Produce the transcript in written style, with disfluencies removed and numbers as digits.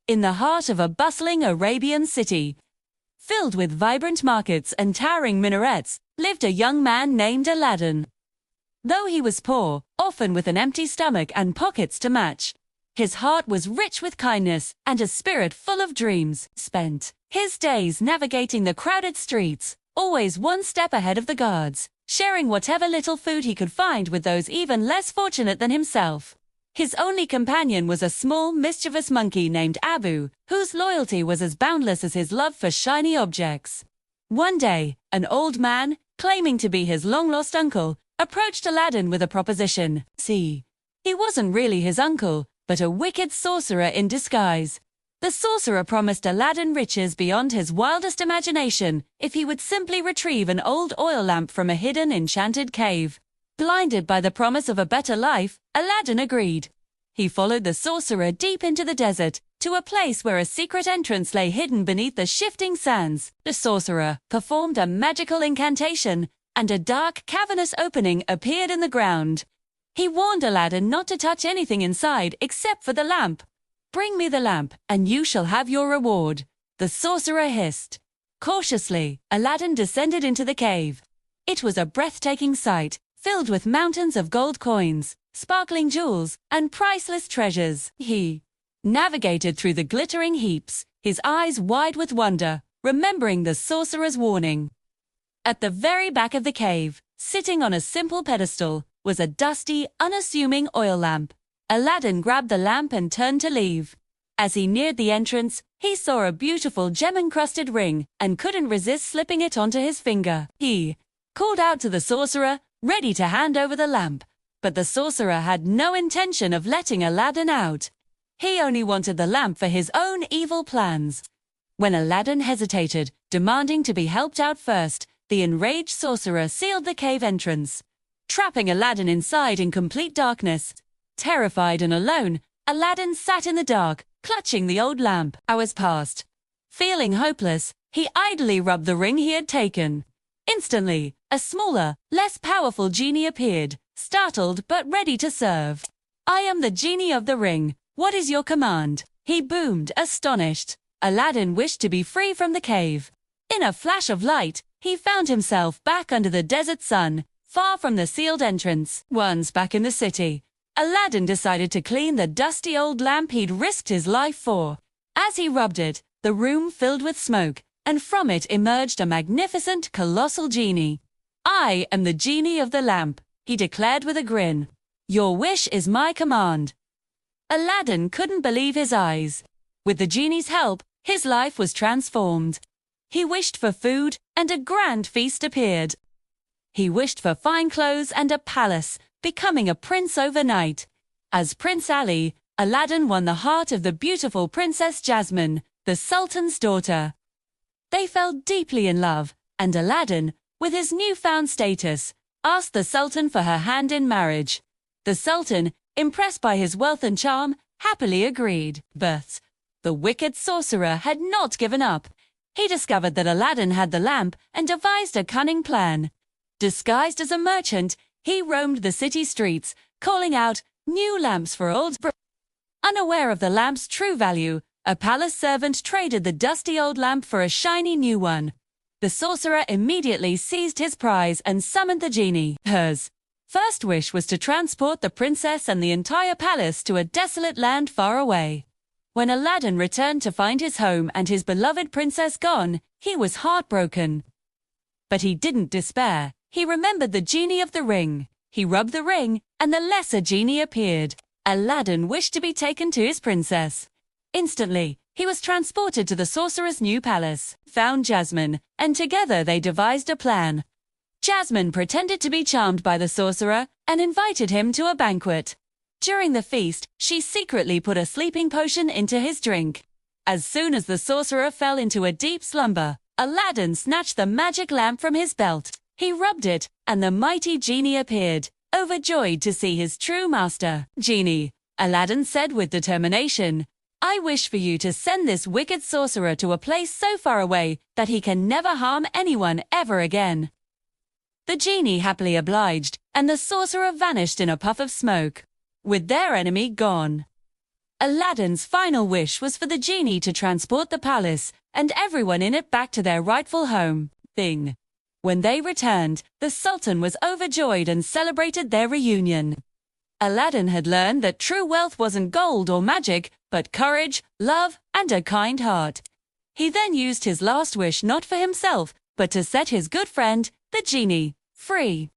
in the heart of a bustling Arabian city. Filled with vibrant markets and towering minarets, lived a young man named Aladdin. Though he was poor, often with an empty stomach and pockets to match, his heart was rich with kindness and a spirit full of dreams. Spent his days navigating the crowded streets, always one step ahead of the guards, sharing whatever little food he could find with those even less fortunate than himself. His only companion was a small, mischievous monkey named Abu, whose loyalty was as boundless as his love for shiny objects. One day, an old man, claiming to be his long-lost uncle, approached Aladdin with a proposition. See, he wasn't really his uncle, but a wicked sorcerer in disguise. The sorcerer promised Aladdin riches beyond his wildest imagination if he would simply retrieve an old oil lamp from a hidden enchanted cave. Blinded by the promise of a better life, Aladdin agreed. He followed the sorcerer deep into the desert, to a place where a secret entrance lay hidden beneath the shifting sands. The sorcerer performed a magical incantation, and a dark, cavernous opening appeared in the ground. He warned Aladdin not to touch anything inside except for the lamp. "Bring me the lamp, and you shall have your reward," the sorcerer hissed. Cautiously, Aladdin descended into the cave. It was a breathtaking sight, filled with mountains of gold coins, sparkling jewels, and priceless treasures. He navigated through the glittering heaps, his eyes wide with wonder, remembering the sorcerer's warning. At the very back of the cave, sitting on a simple pedestal, was a dusty, unassuming oil lamp. Aladdin grabbed the lamp and turned to leave. As he neared the entrance, he saw a beautiful gem-encrusted ring and couldn't resist slipping it onto his finger. He called out to the sorcerer, ready to hand over the lamp. But the sorcerer had no intention of letting Aladdin out. He only wanted the lamp for his own evil plans. When Aladdin hesitated, demanding to be helped out first, the enraged sorcerer sealed the cave entrance, trapping Aladdin inside in complete darkness. Terrified and alone, Aladdin sat in the dark, clutching the old lamp. Hours passed. Feeling hopeless, he idly rubbed the ring he had taken. Instantly, a smaller, less powerful genie appeared, startled but ready to serve. "I am the genie of the ring. What is your command?" he boomed, astonished. Aladdin wished to be free from the cave. In a flash of light, he found himself back under the desert sun, far from the sealed entrance. Once back in the city, Aladdin decided to clean the dusty old lamp he'd risked his life for. As he rubbed it, the room filled with smoke, and from it emerged a magnificent, colossal genie. "I am the genie of the lamp," he declared with a grin. "Your wish is my command." Aladdin couldn't believe his eyes. With the genie's help, his life was transformed. He wished for food, and a grand feast appeared. He wished for fine clothes and a palace, becoming a prince overnight. As Prince Ali, Aladdin won the heart of the beautiful Princess Jasmine, the Sultan's daughter. They fell deeply in love, and Aladdin, with his newfound status, asked the Sultan for her hand in marriage. The Sultan, impressed by his wealth and charm, happily agreed. But the wicked sorcerer had not given up. He discovered that Aladdin had the lamp and devised a cunning plan. Disguised as a merchant, he roamed the city streets, calling out, "New lamps for old bro." Unaware of the lamp's true value, a palace servant traded the dusty old lamp for a shiny new one. The sorcerer immediately seized his prize and summoned the genie. Hers first wish was to transport the princess and the entire palace to a desolate land far away. When Aladdin returned to find his home and his beloved princess gone, he was heartbroken. But he didn't despair. He remembered the genie of the ring. He rubbed the ring, and the lesser genie appeared. Aladdin wished to be taken to his princess. Instantly, he was transported to the sorcerer's new palace, found Jasmine, and together they devised a plan. Jasmine pretended to be charmed by the sorcerer and invited him to a banquet. During the feast, she secretly put a sleeping potion into his drink. As soon as the sorcerer fell into a deep slumber, Aladdin snatched the magic lamp from his belt. He rubbed it, and the mighty genie appeared, overjoyed to see his true master. "Genie," Aladdin said with determination, "I wish for you to send this wicked sorcerer to a place so far away that he can never harm anyone ever again." The genie happily obliged, and the sorcerer vanished in a puff of smoke, with their enemy gone. Aladdin's final wish was for the genie to transport the palace and everyone in it back to their rightful home. When they returned, the Sultan was overjoyed and celebrated their reunion. Aladdin had learned that true wealth wasn't gold or magic, but courage, love, and a kind heart. He then used his last wish not for himself, but to set his good friend, the genie, free.